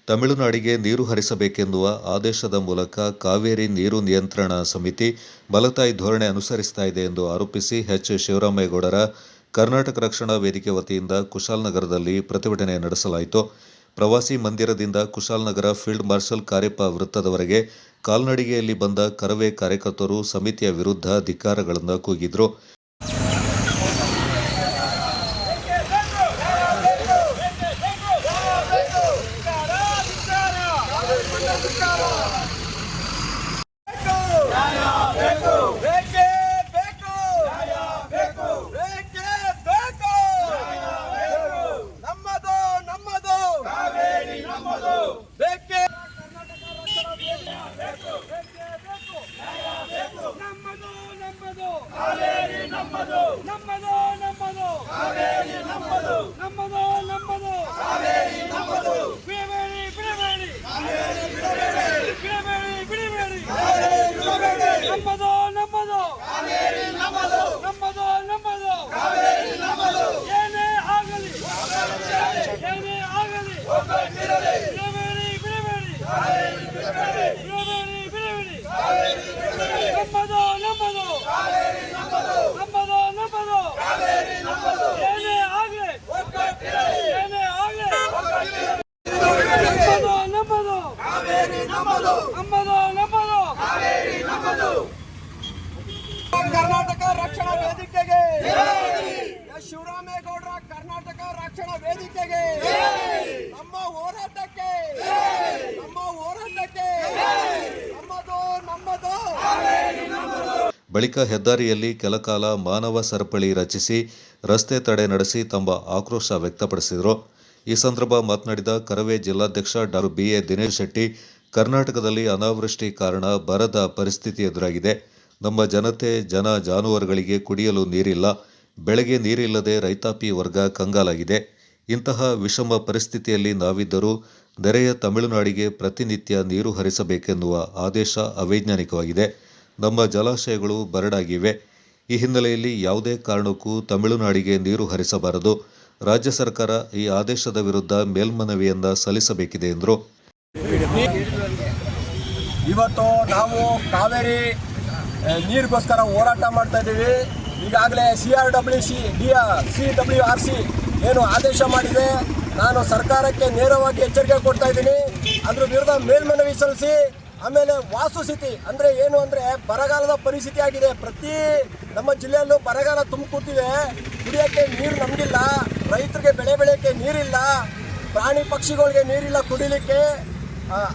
ತಮಿಳುನಾಡಿಗೆ ನೀರು ಹರಿಸಬೇಕೆನ್ನುವ ಆದೇಶದ ಮೂಲಕ ಕಾವೇರಿ ನೀರು ನಿಯಂತ್ರಣ ಸಮಿತಿ ಬಲತಾಯಿ ಧೋರಣೆ ಅನುಸರಿಸ್ತಾ ಇದೆ ಎಂದು ಆರೋಪಿಸಿ ಎಚ್. ಶಿವರಾಮೇಗೌಡರ ಕರ್ನಾಟಕ ರಕ್ಷಣಾ ವೇದಿಕೆ ವತಿಯಿಂದ ಕುಶಾಲನಗರದಲ್ಲಿ ಪ್ರತಿಭಟನೆ ನಡೆಸಲಾಯಿತು. ಪ್ರವಾಸಿ ಮಂದಿರದಿಂದ ಕುಶಾಲನಗರ ಫೀಲ್ಡ್ ಮಾರ್ಷಲ್ ಕಾರ್ಯಪ್ಪ ವೃತ್ತದವರೆಗೆ ಕಾಲ್ನಡಿಗೆಯಲ್ಲಿ ಬಂದ ಕರವೇ ಕಾರ್ಯಕರ್ತರು ಸಮಿತಿಯ ವಿರುದ್ಧ ಧಿಕ್ಕಾರಗಳನ್ನು ಕೂಗಿದ್ರು. ಕರ್ನಾಟಕ ರಕ್ಷಣಾ ವೇದಿಕೆಗೆ ಶಿವರಾಮೇಗೌಡರ ಕರ್ನಾಟಕ ರಕ್ಷಣಾ ವೇದಿಕೆಗೆ ನಮ್ಮ ಹೋರಾಟಕ್ಕೆ ನಮ್ಮದು. ಬಳಿಕ ಹೆದ್ದಾರಿಯಲ್ಲಿ ಕೆಲಕಾಲ ಮಾನವ ಸರಪಳಿ ರಚಿಸಿ ರಸ್ತೆ ತಡೆ ನಡೆಸಿ ತಮ್ಮ ಆಕ್ರೋಶ ವ್ಯಕ್ತಪಡಿಸಿದರು. ಈ ಸಂದರ್ಭ ಮಾತನಾಡಿದ ಕರವೇ ಜಿಲ್ಲಾಧ್ಯಕ್ಷ ಡಾ. ಬಿ.ಎ. ದಿನೇಶ್ ಶೆಟ್ಟಿ, ಕರ್ನಾಟಕದಲ್ಲಿ ಅನಾವೃಷ್ಟಿ ಕಾರಣ ಬರದ ಪರಿಸ್ಥಿತಿ ಎದುರಾಗಿದೆ. ನಮ್ಮ ಜನತೆ ಜಾನುವಾರುಗಳಿಗೆ ಕುಡಿಯಲು ನೀರಿಲ್ಲ. ಬೆಳೆಗೆ ನೀರಿಲ್ಲದೆ ರೈತಾಪಿ ವರ್ಗ ಕಂಗಾಲಾಗಿದೆ. ಇಂತಹ ವಿಷಮ ಪರಿಸ್ಥಿತಿಯಲ್ಲಿ ನಾವಿದ್ದರೂ ನೆರೆಯ ತಮಿಳುನಾಡಿಗೆ ಪ್ರತಿನಿತ್ಯ ನೀರು ಹರಿಸಬೇಕೆನ್ನುವ ಆದೇಶ ಅವೈಜ್ಞಾನಿಕವಾಗಿದೆ. ನಮ್ಮ ಜಲಾಶಯಗಳು ಬರಡಾಗಿವೆ. ಈ ಹಿನ್ನೆಲೆಯಲ್ಲಿ ಯಾವುದೇ ಕಾರಣಕ್ಕೂ ತಮಿಳುನಾಡಿಗೆ ನೀರು ಹರಿಸಬಾರದು. ರಾಜ್ಯ ಸರ್ಕಾರ ಈ ಆದೇಶದ ವಿರುದ್ಧ ಮೇಲ್ಮನವಿಯನ್ನ ಸಲ್ಲಿಸಬೇಕಿದೆ ಎಂದರು. ಇವತ್ತು ನಾವು ಕಾವೇರಿ ನೀರಿಗೋಸ್ಕರ ಹೋರಾಟ ಮಾಡ್ತಾ ಇದ್ದೀವಿ. ಈಗಾಗಲೇ CWRC ಏನು ಆದೇಶ ಮಾಡಿದೆ, ನಾನು ಸರ್ಕಾರಕ್ಕೆ ನೇರವಾಗಿ ಎಚ್ಚರಿಕೆ ಕೊಡ್ತಾ ಇದ್ದೀನಿ. ಅದ್ರ ವಿರುದ್ಧ ಮೇಲ್ಮನವಿ ಸಲ್ಲಿಸಿ, ಆಮೇಲೆ ವಾಸ್ತುಸ್ಥಿತಿ ಅಂದರೆ ಏನು ಅಂದರೆ ಬರಗಾಲದ ಪರಿಸ್ಥಿತಿ ಆಗಿದೆ. ಪ್ರತಿ ನಮ್ಮ ಜಿಲ್ಲೆಯಲ್ಲೂ ಬರಗಾಲ ತುಂಬಿಕೊಟ್ಟಿದೆ. ಕುಡಿಯೋಕ್ಕೆ ನೀರು ನಮಗಿಲ್ಲ, ರೈತರಿಗೆ ಬೆಳೆ ಬೆಳೆಯೋಕ್ಕೆ ನೀರಿಲ್ಲ, ಪ್ರಾಣಿ ಪಕ್ಷಿಗಳಿಗೆ ನೀರಿಲ್ಲ ಕುಡಿಲಿಕ್ಕೆ.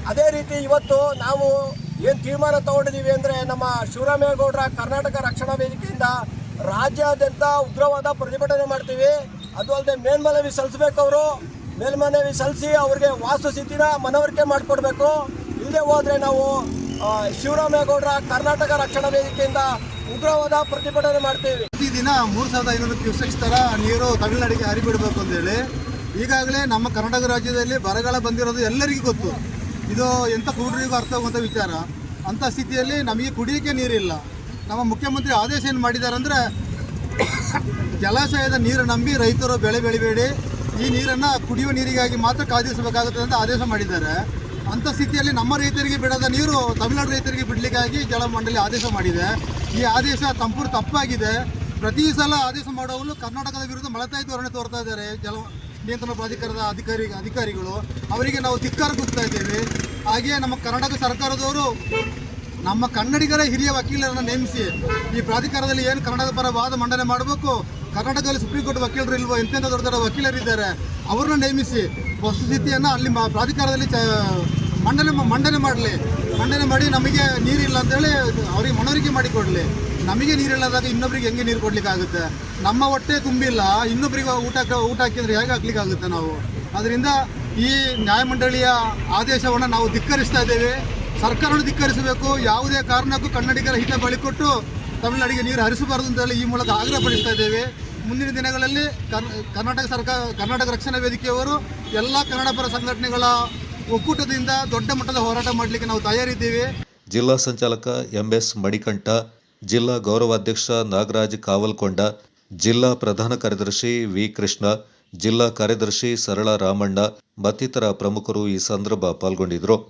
ಅದೇ ರೀತಿ ಇವತ್ತು ನಾವು ಏನು ತೀರ್ಮಾನ ತಗೊಂಡಿದ್ದೀವಿ ಅಂದರೆ ನಮ್ಮ ಶಿವರಾಮೇಗೌಡರ ಕರ್ನಾಟಕ ರಕ್ಷಣಾ ವೇದಿಕೆಯಿಂದ ರಾಜ್ಯಾದ್ಯಂತ ಉಗ್ರವಾದ ಪ್ರತಿಭಟನೆ ಮಾಡ್ತೀವಿ. ಅದು ಅಲ್ಲದೆ ಮೇಲ್ಮನವಿ ಸಲ್ಲಿಸಬೇಕು. ಅವರು ಮೇಲ್ಮನವಿ ಸಲ್ಲಿಸಿ ಅವ್ರಿಗೆ ವಾಸ್ತುಸ್ಥಿತಿನ ಮನವರಿಕೆ ಮಾಡಿಕೊಡ್ಬೇಕು. ಇಲ್ಲದೆ ಹೋದರೆ ನಾವು ಶಿವರಾಮೇಗೌಡರ ಕರ್ನಾಟಕ ರಕ್ಷಣಾ ವೇದಿಕೆಯಿಂದ ಉಗ್ರವಾದ ಪ್ರತಿಭಟನೆ ಮಾಡ್ತೀವಿ. ಪ್ರತಿದಿನ 3500 ಕ್ಯೂಸೆಕ್ಸ್ ಥರ ನೀರು ತಮಿಳುನಾಡಿಗೆ ಹರಿಬಿಡಬೇಕು ಅಂತೇಳಿ ಈಗಾಗಲೇ ನಮ್ಮ ಕರ್ನಾಟಕ ರಾಜ್ಯದಲ್ಲಿ ಬರಗಾಲ ಬಂದಿರೋದು ಎಲ್ಲರಿಗೂ ಗೊತ್ತು. ಇದು ಎಂಥ ಕುರುಡರಿಗೂ ಅರ್ಥ ಆಗುವಂಥ ವಿಚಾರ. ಅಂಥ ಸ್ಥಿತಿಯಲ್ಲಿ ನಮಗೆ ಕುಡಿಯೋಕ್ಕೆ ನೀರಿಲ್ಲ. ನಮ್ಮ ಮುಖ್ಯಮಂತ್ರಿ ಆದೇಶ ಏನು ಮಾಡಿದ್ದಾರೆ ಅಂದರೆ, ಜಲಾಶಯದ ನೀರು ನಂಬಿ ರೈತರು ಬೆಳೆ ಬೆಳಿಬೇಡಿ, ಈ ನೀರನ್ನು ಕುಡಿಯುವ ನೀರಿಗಾಗಿ ಮಾತ್ರ ಕಾದಿರಿಸಬೇಕಾಗುತ್ತೆ ಅಂತ ಆದೇಶ ಮಾಡಿದ್ದಾರೆ. ಅಂಥ ಸ್ಥಿತಿಯಲ್ಲಿ ನಮ್ಮ ರೈತರಿಗೆ ಬಿಡದ ನೀರು ತಮಿಳುನಾಡು ರೈತರಿಗೆ ಬಿಡಲಿಕ್ಕಾಗಿ ಜಲಮಂಡಳಿ ಆದೇಶ ಮಾಡಿದೆ. ಈ ಆದೇಶ ಸಂಪೂರ್ಣ ತಪ್ಪಾಗಿದೆ. ಪ್ರತಿ ಸಲ ಆದೇಶ ಮಾಡುವವರು ಕರ್ನಾಟಕದ ವಿರುದ್ಧ ಮಲತಾಯಿ ಧೋರಣೆ ತೋರ್ತಾ ಇದ್ದಾರೆ ಜಲ ನಿಯಂತ್ರಣ ಪ್ರಾಧಿಕಾರದ ಅಧಿಕಾರಿಗಳು. ಅವರಿಗೆ ನಾವು ಧಿಕ್ಕಾರ ಕೂಗ್ತಾ ಇದ್ದೇವೆ. ಹಾಗೆಯೇ ನಮ್ಮ ಕರ್ನಾಟಕ ಸರ್ಕಾರದವರು ನಮ್ಮ ಕನ್ನಡಿಗರ ಹಿರಿಯ ವಕೀಲರನ್ನು ನೇಮಿಸಿ ಈ ಪ್ರಾಧಿಕಾರದಲ್ಲಿ ಏನು ಕನ್ನಡದ ಪರ ವಾದ ಮಂಡನೆ ಮಾಡಬೇಕು, ಕರ್ನಾಟಕದಲ್ಲಿ ಸುಪ್ರೀಂ ಕೋರ್ಟ್ ವಕೀಲರು ಇಲ್ವೋ, ಎಂತೆಂಥ ದೊಡ್ಡ ದೊಡ್ಡ ವಕೀಲರಿದ್ದಾರೆ, ಅವ್ರನ್ನ ನೇಮಿಸಿ ವಸ್ತುಸ್ಥಿತಿಯನ್ನು ಅಲ್ಲಿ ಪ್ರಾಧಿಕಾರದಲ್ಲಿ ಮಂಡನೆ ಮಾಡಿ ನಮಗೆ ನೀರಿಲ್ಲ ಅಂತೇಳಿ ಅವ್ರಿಗೆ ಮನವರಿಕೆ ಮಾಡಿಕೊಡಲಿ. ನಮಗೆ ನೀರಿಲ್ಲದಾಗ ಇನ್ನೊಬ್ರಿಗೆ ಹೆಂಗೆ ನೀರು ಕೊಡಲಿಕ್ಕಾಗುತ್ತೆ? ನಮ್ಮ ಹೊಟ್ಟೆ ತುಂಬಿಲ್ಲ, ಇನ್ನೊಬ್ರಿಗೆ ಊಟ ಹಾಕಿದ್ರೆ ಹೇಗೆ ಹಾಕ್ಲಿಕ್ಕಾಗುತ್ತೆ ನಾವು? ಅದರಿಂದ ಈ ನ್ಯಾಯಮಂಡಳಿಯ ಆದೇಶವನ್ನು ನಾವು ಧಿಕ್ಕರಿಸ್ತಾ ಇದ್ದೇವೆ. ಸರ್ಕಾರವನ್ನು ಧಿಕ್ಕರಿಸಬೇಕು. ಯಾವುದೇ ಕಾರಣಕ್ಕೂ ಕನ್ನಡಿಗರ ಹಿತ ಬಳಿಕೊಟ್ಟು ತಮಿಳುನಾಡಿಗೆ ನೀರು ಹರಿಸಬಾರದು ಅಂತೇಳಿ ಈ ಮೂಲಕ ಆಗ್ರಹಪಡಿಸ್ತಾ ಇದ್ದೇವೆ. ಮುಂದಿನ ದಿನಗಳಲ್ಲಿ ಕರ್ನಾಟಕ ರಕ್ಷಣಾ ವೇದಿಕೆಯವರು ಎಲ್ಲ ಕನ್ನಡ ಪರ ಸಂಘಟನೆಗಳ ಒಕ್ಕೂಟದಿಂದ ದೊಡ್ಡ ಮಟ್ಟದ ಹೋರಾಟ ಮಾಡಲಿಕ್ಕೆ ನಾವು ತಯಾರಿದ್ದೀವಿ. ಜಿಲ್ಲಾ ಸಂಚಾಲಕ ಎಂಎಸ್ ಮಣಿಕಂಠ, ಜಿಲ್ಲಾ ಗೌರವಾಧ್ಯಕ್ಷ ನಾಗರಾಜ್ ಕಾವಲ್ಕೊಂಡ, ಜಿಲ್ಲಾ ಪ್ರಧಾನ ಕಾರ್ಯದರ್ಶಿ ವಿ ಕೃಷ್ಣ, ಜಿಲ್ಲಾ ಕಾರ್ಯದರ್ಶಿ ಸರಳ ರಾಮಣ್ಣ ಮತ್ತಿತರ ಪ್ರಮುಖರು ಈ ಸಂದರ್ಭ ಪಾಲ್ಗೊಂಡಿದ್ದರು.